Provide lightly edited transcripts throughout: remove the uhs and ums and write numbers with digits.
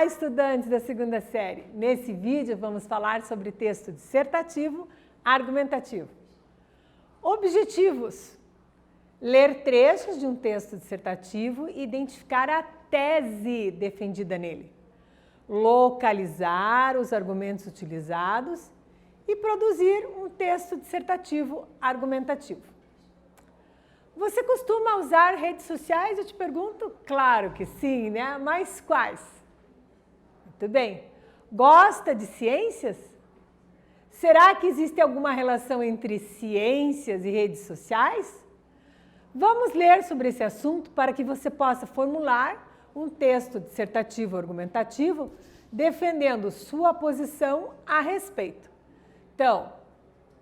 estudantes da segunda série! Nesse vídeo vamos falar sobre texto dissertativo argumentativo. Objetivos: ler trechos de um texto dissertativo e identificar a tese defendida nele. Localizar os argumentos utilizados e produzir um texto dissertativo argumentativo. Você costuma usar redes sociais? Eu te pergunto. Claro que sim, né? Mas quais? Muito bem. Gosta de ciências? Será que existe alguma relação entre ciências e redes sociais? Vamos ler sobre esse assunto para que você possa formular um texto dissertativo argumentativo defendendo sua posição a respeito. Então,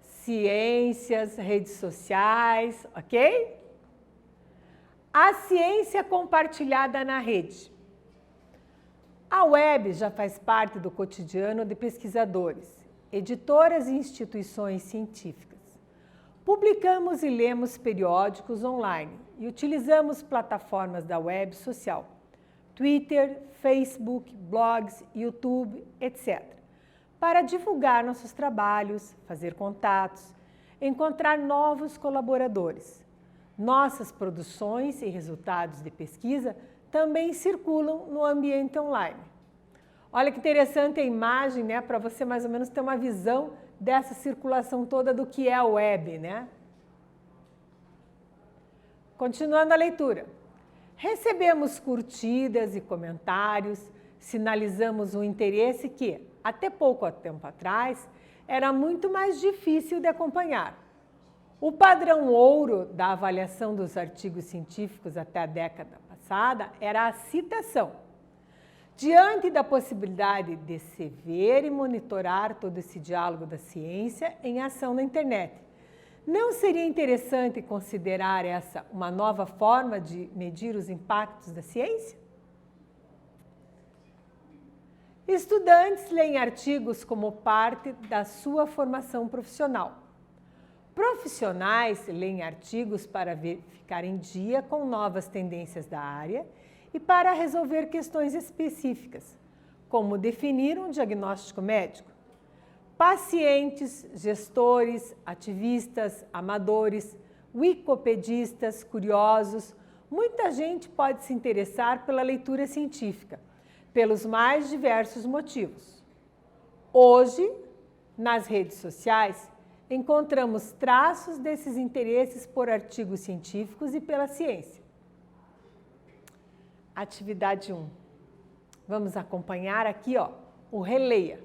ciências, redes sociais, ok? A ciência compartilhada na rede. A web já faz parte do cotidiano de pesquisadores, editoras e instituições científicas. Publicamos e lemos periódicos online e utilizamos plataformas da web social, Twitter, Facebook, blogs, YouTube, etc., para divulgar nossos trabalhos, fazer contatos, encontrar novos colaboradores. Nossas produções e resultados de pesquisa também circulam no ambiente online. Olha que interessante a imagem, né, para você mais ou menos ter uma visão dessa circulação toda do que é a web, né? Continuando a leitura. Recebemos curtidas e comentários, sinalizamos um interesse que, até pouco tempo atrás, era muito mais difícil de acompanhar. O padrão ouro da avaliação dos artigos científicos até a década passada era a citação. Diante da possibilidade de se ver e monitorar todo esse diálogo da ciência em ação na internet, não seria interessante considerar essa uma nova forma de medir os impactos da ciência? Estudantes leem artigos como parte da sua formação profissional. Profissionais leem artigos para ficar em dia com novas tendências da área e para resolver questões específicas, como definir um diagnóstico médico. Pacientes, gestores, ativistas, amadores, wikipedistas, curiosos, muita gente pode se interessar pela leitura científica, pelos mais diversos motivos. Hoje, nas redes sociais, encontramos traços desses interesses por artigos científicos e pela ciência. Atividade 1. Vamos acompanhar aqui, ó, o releia.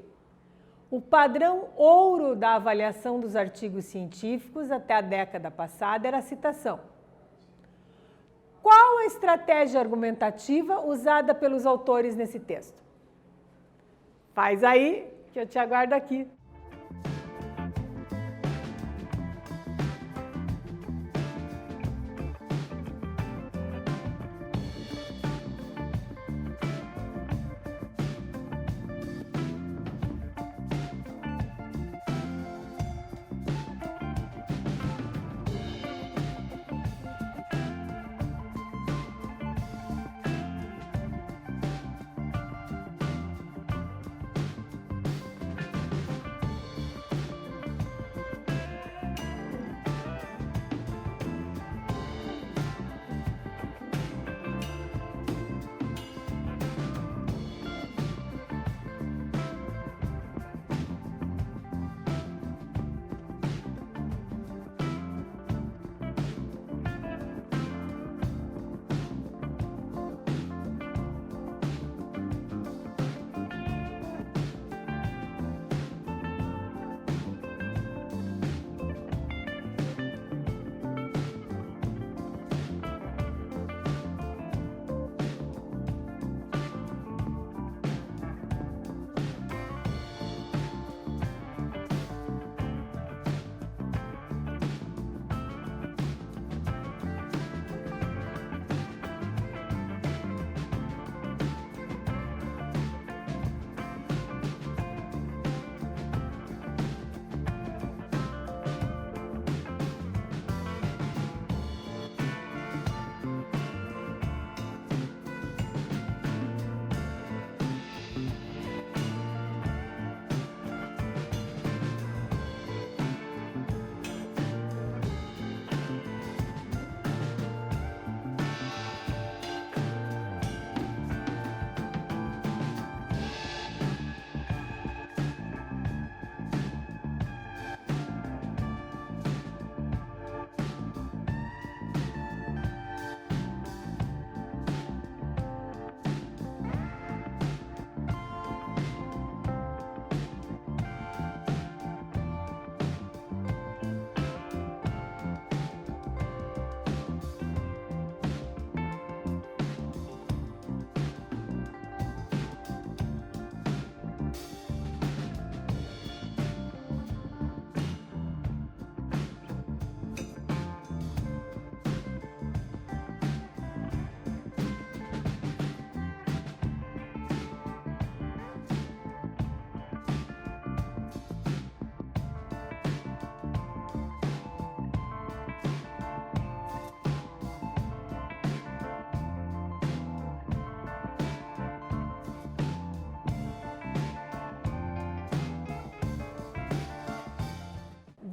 O padrão ouro da avaliação dos artigos científicos até a década passada era a citação. Qual a estratégia argumentativa usada pelos autores nesse texto? Faz aí, que eu te aguardo aqui.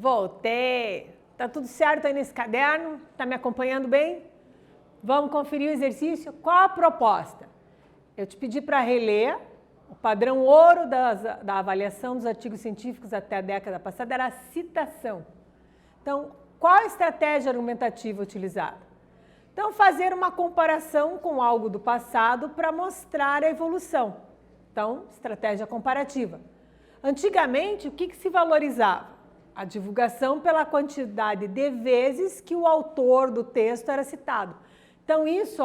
Voltei! Tá tudo certo aí nesse caderno? Tá me acompanhando bem? Vamos conferir o exercício? Qual a proposta? Eu te pedi para reler. O padrão ouro da avaliação dos artigos científicos até a década passada era a citação. Então, qual a estratégia argumentativa utilizada? Então, fazer uma comparação com algo do passado para mostrar a evolução. Então, estratégia comparativa. Antigamente, o que se valorizava? A divulgação pela quantidade de vezes que o autor do texto era citado. Então, isso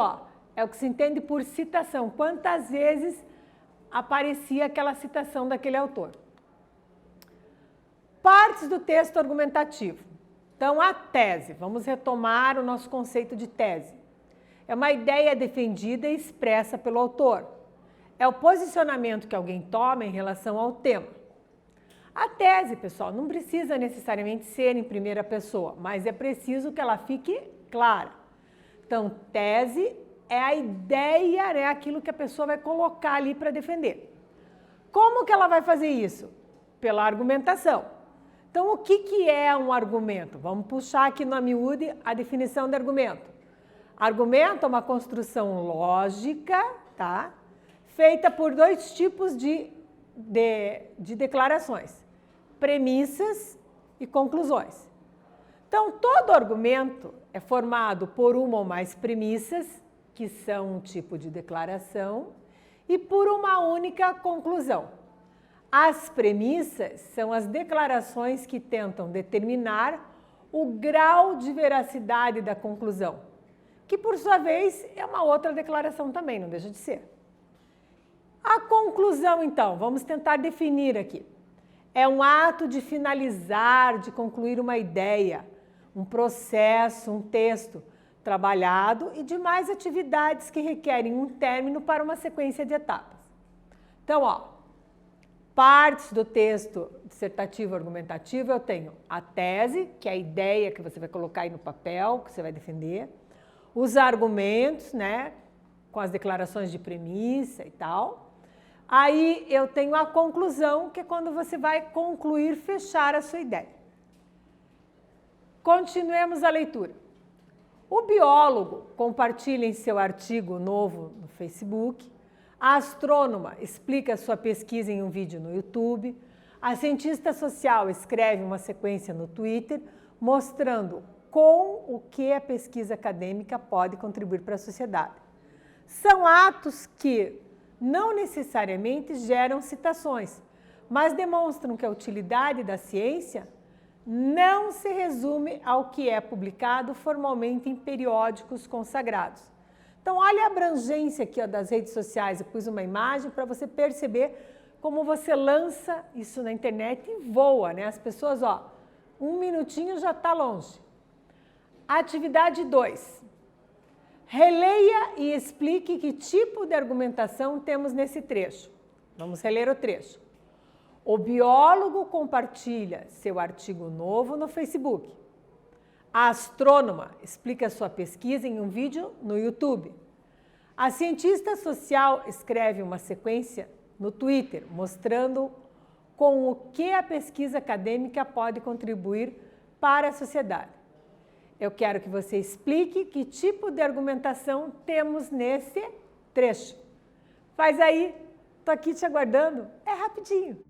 é o que se entende por citação. Quantas vezes aparecia aquela citação daquele autor. Partes do texto argumentativo. Então, a tese. Vamos retomar o nosso conceito de tese. É uma ideia defendida e expressa pelo autor. É o posicionamento que alguém toma em relação ao tema. A tese, pessoal, não precisa necessariamente ser em primeira pessoa, mas é preciso que ela fique clara. Então, tese é a ideia, é aquilo que a pessoa vai colocar ali para defender. Como que ela vai fazer isso? Pela argumentação. Então, o que é um argumento? Vamos puxar aqui no miúde a definição de argumento. Argumento é uma construção lógica, tá? Feita por dois tipos de declarações: premissas e conclusões. Então, todo argumento é formado por uma ou mais premissas, que são um tipo de declaração, e por uma única conclusão. As premissas são as declarações que tentam determinar o grau de veracidade da conclusão, que por sua vez é uma outra declaração também, não deixa de ser. A conclusão, então, vamos tentar definir aqui. É um ato de finalizar, de concluir uma ideia, um processo, um texto trabalhado e demais atividades que requerem um término para uma sequência de etapas. Então, partes do texto dissertativo argumentativo, eu tenho a tese, que é a ideia que você vai colocar aí no papel, que você vai defender, os argumentos, né, com as declarações de premissa e tal. Aí eu tenho a conclusão, que é quando você vai concluir, fechar a sua ideia. Continuemos a leitura. O biólogo compartilha em seu artigo novo no Facebook. A astrônoma explica sua pesquisa em um vídeo no YouTube. A cientista social escreve uma sequência no Twitter mostrando com o que a pesquisa acadêmica pode contribuir para a sociedade. São atos que não necessariamente geram citações, mas demonstram que a utilidade da ciência não se resume ao que é publicado formalmente em periódicos consagrados. Então, olha a abrangência aqui das redes sociais. Eu pus uma imagem para você perceber como você lança isso na internet e voa, né? As pessoas, um minutinho já está longe. Atividade 2. Releia e explique que tipo de argumentação temos nesse trecho. Vamos reler o trecho. O biólogo compartilha seu artigo novo no Facebook. A astrônoma explica sua pesquisa em um vídeo no YouTube. A cientista social escreve uma sequência no Twitter, mostrando com o que a pesquisa acadêmica pode contribuir para a sociedade. Eu quero que você explique que tipo de argumentação temos nesse trecho. Faz aí, tô aqui te aguardando, é rapidinho.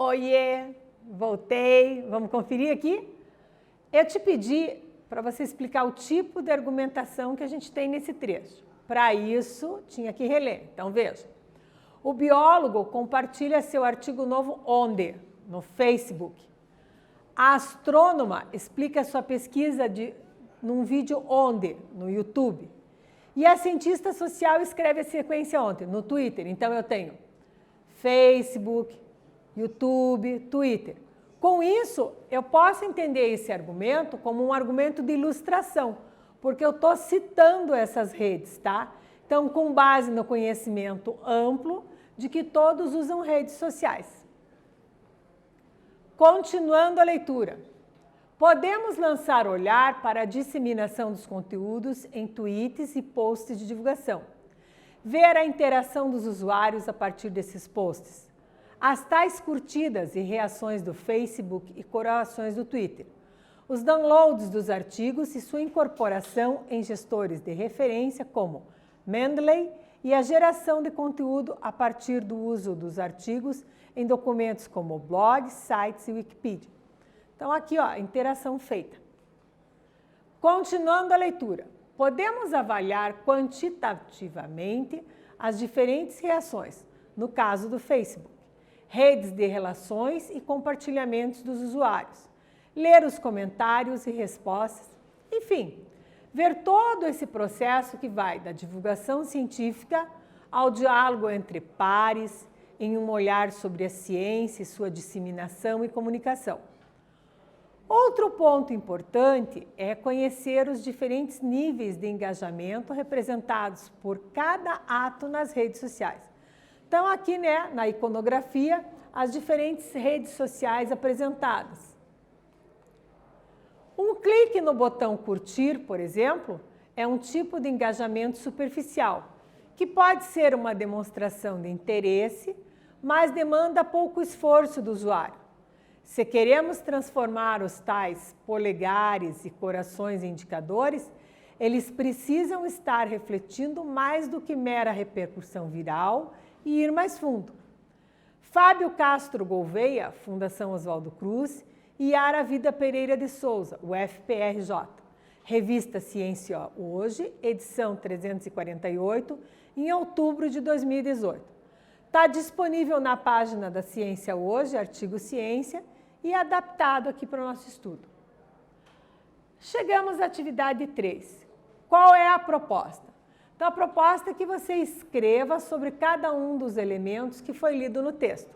Oiê, voltei. Vamos conferir aqui? Eu te pedi para você explicar o tipo de argumentação que a gente tem nesse trecho. Para isso, tinha que reler. Então, veja. O biólogo compartilha seu artigo novo onde? No Facebook. A astrônoma explica sua pesquisa num vídeo onde? No YouTube. E a cientista social escreve a sequência onde? No Twitter. Então, eu tenho Facebook, YouTube, Twitter. Com isso, eu posso entender esse argumento como um argumento de ilustração, porque eu estou citando essas redes, tá? Então, com base no conhecimento amplo de que todos usam redes sociais. Continuando a leitura. Podemos lançar olhar para a disseminação dos conteúdos em tweets e posts de divulgação. Ver a interação dos usuários a partir desses posts. As tais curtidas e reações do Facebook e corações do Twitter. Os downloads dos artigos e sua incorporação em gestores de referência como Mendeley e a geração de conteúdo a partir do uso dos artigos em documentos como blogs, sites e Wikipedia. Então, aqui, ó, interação feita. Continuando a leitura. Podemos avaliar quantitativamente as diferentes reações, no caso do Facebook. Redes de relações e compartilhamentos dos usuários, ler os comentários e respostas, enfim, ver todo esse processo que vai da divulgação científica ao diálogo entre pares, em um olhar sobre a ciência e sua disseminação e comunicação. Outro ponto importante é conhecer os diferentes níveis de engajamento representados por cada ato nas redes sociais. Então, aqui, né, na iconografia, as diferentes redes sociais apresentadas. Um clique no botão curtir, por exemplo, é um tipo de engajamento superficial, que pode ser uma demonstração de interesse, mas demanda pouco esforço do usuário. Se queremos transformar os tais polegares e corações em indicadores, eles precisam estar refletindo mais do que mera repercussão viral e ir mais fundo. Fábio Castro Gouveia, Fundação Oswaldo Cruz, e Yara Vida Pereira de Souza, UFPRJ. Revista Ciência Hoje, edição 348, em outubro de 2018. Está disponível na página da Ciência Hoje, artigo Ciência, e adaptado aqui para o nosso estudo. Chegamos à atividade 3. Qual é a proposta? Então, a proposta é que você escreva sobre cada um dos elementos que foi lido no texto.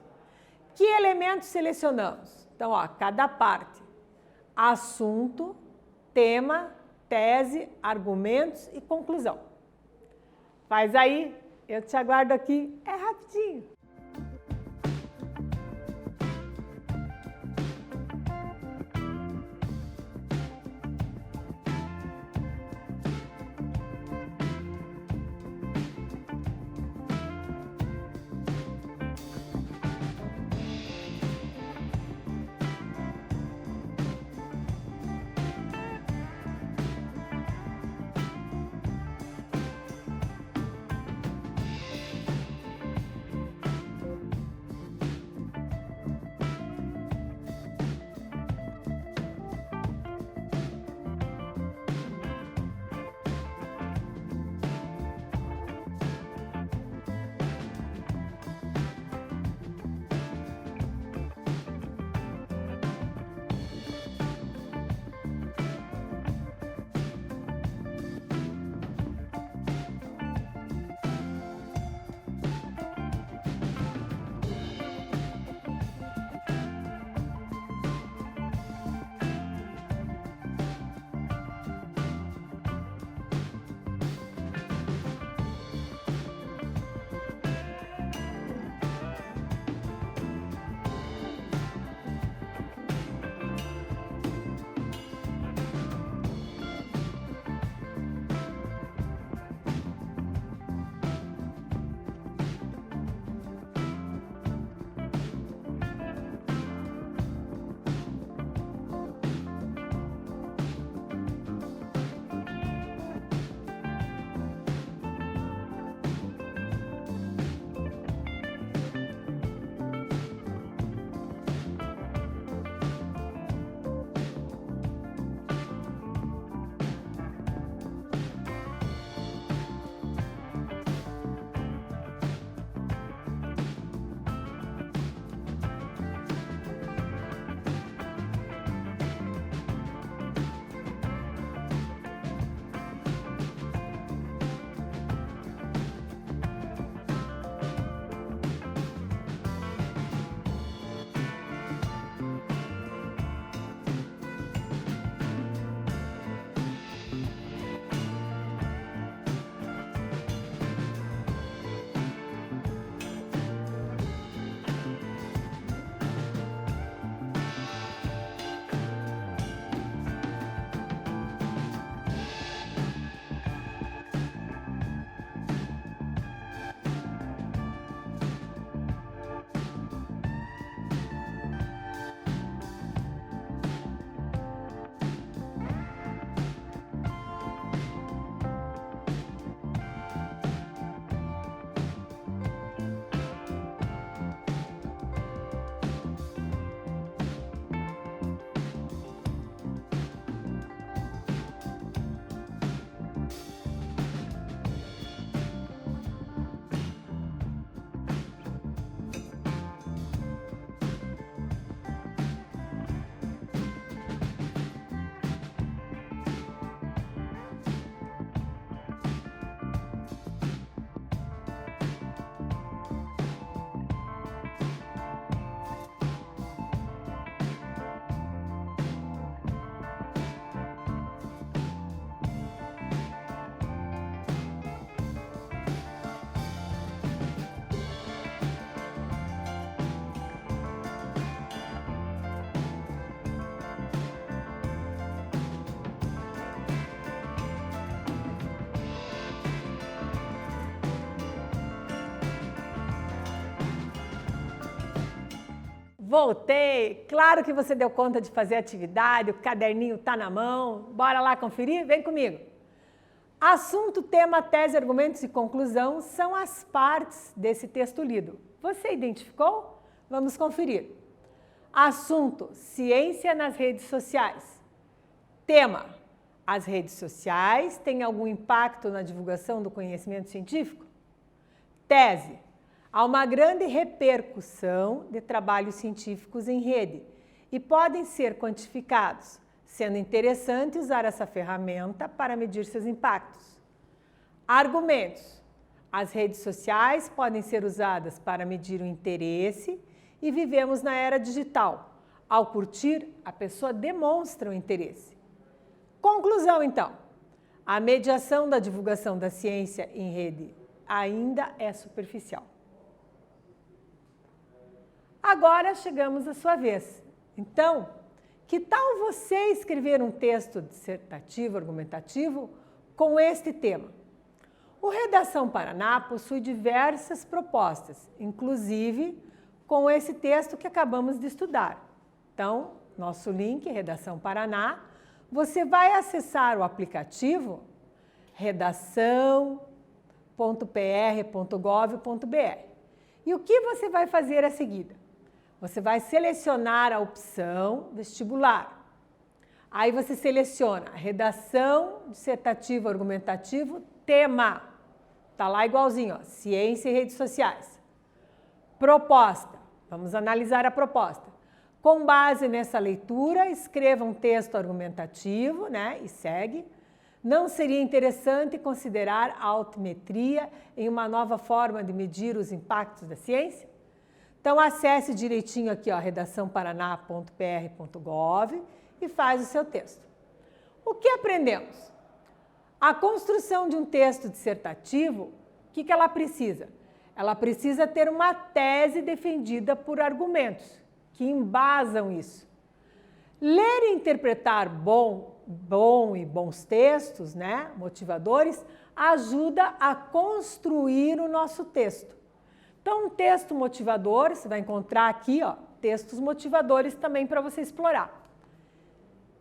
Que elementos selecionamos? Então, ó, cada parte. Assunto, tema, tese, argumentos e conclusão. Faz aí, eu te aguardo aqui, é rapidinho. Voltei! Claro que você deu conta de fazer a atividade, o caderninho está na mão. Bora lá conferir? Vem comigo! Assunto, tema, tese, argumentos e conclusão são as partes desse texto lido. Você identificou? Vamos conferir. Assunto, ciência nas redes sociais. Tema, as redes sociais têm algum impacto na divulgação do conhecimento científico? Tese, há uma grande repercussão de trabalhos científicos em rede e podem ser quantificados, sendo interessante usar essa ferramenta para medir seus impactos. Argumentos, as redes sociais podem ser usadas para medir o interesse e vivemos na era digital. Ao curtir, a pessoa demonstra o interesse. Conclusão, então. A mediação da divulgação da ciência em rede ainda é superficial. Agora chegamos à sua vez. Então, que tal você escrever um texto dissertativo, argumentativo, com este tema? O Redação Paraná possui diversas propostas, inclusive com esse texto que acabamos de estudar. Então, nosso link, Redação Paraná, você vai acessar o aplicativo redação.pr.gov.br. E o que você vai fazer a seguir? Você vai selecionar a opção vestibular. Aí você seleciona redação, dissertativo, argumentativo, tema. Está lá igualzinho, ó, ciência e redes sociais. Proposta. Vamos analisar a proposta. Com base nessa leitura, escreva um texto argumentativo, né, e segue. Não seria interessante considerar a altimetria em uma nova forma de medir os impactos da ciência? Então, acesse direitinho aqui, ó, redaçãoparaná.pr.gov e faz o seu texto. O que aprendemos? A construção de um texto dissertativo, o que ela precisa? Ela precisa ter uma tese defendida por argumentos que embasam isso. Ler e interpretar bons textos, né, motivadores, ajuda a construir o nosso texto. Então, um texto motivador, você vai encontrar aqui, ó, textos motivadores também para você explorar.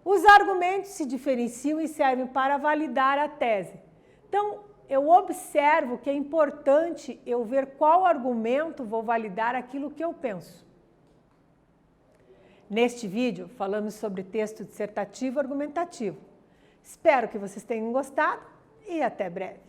Os argumentos se diferenciam e servem para validar a tese. Então, eu observo que é importante eu ver qual argumento vou validar aquilo que eu penso. Neste vídeo, falamos sobre texto dissertativo argumentativo. Espero que vocês tenham gostado e até breve.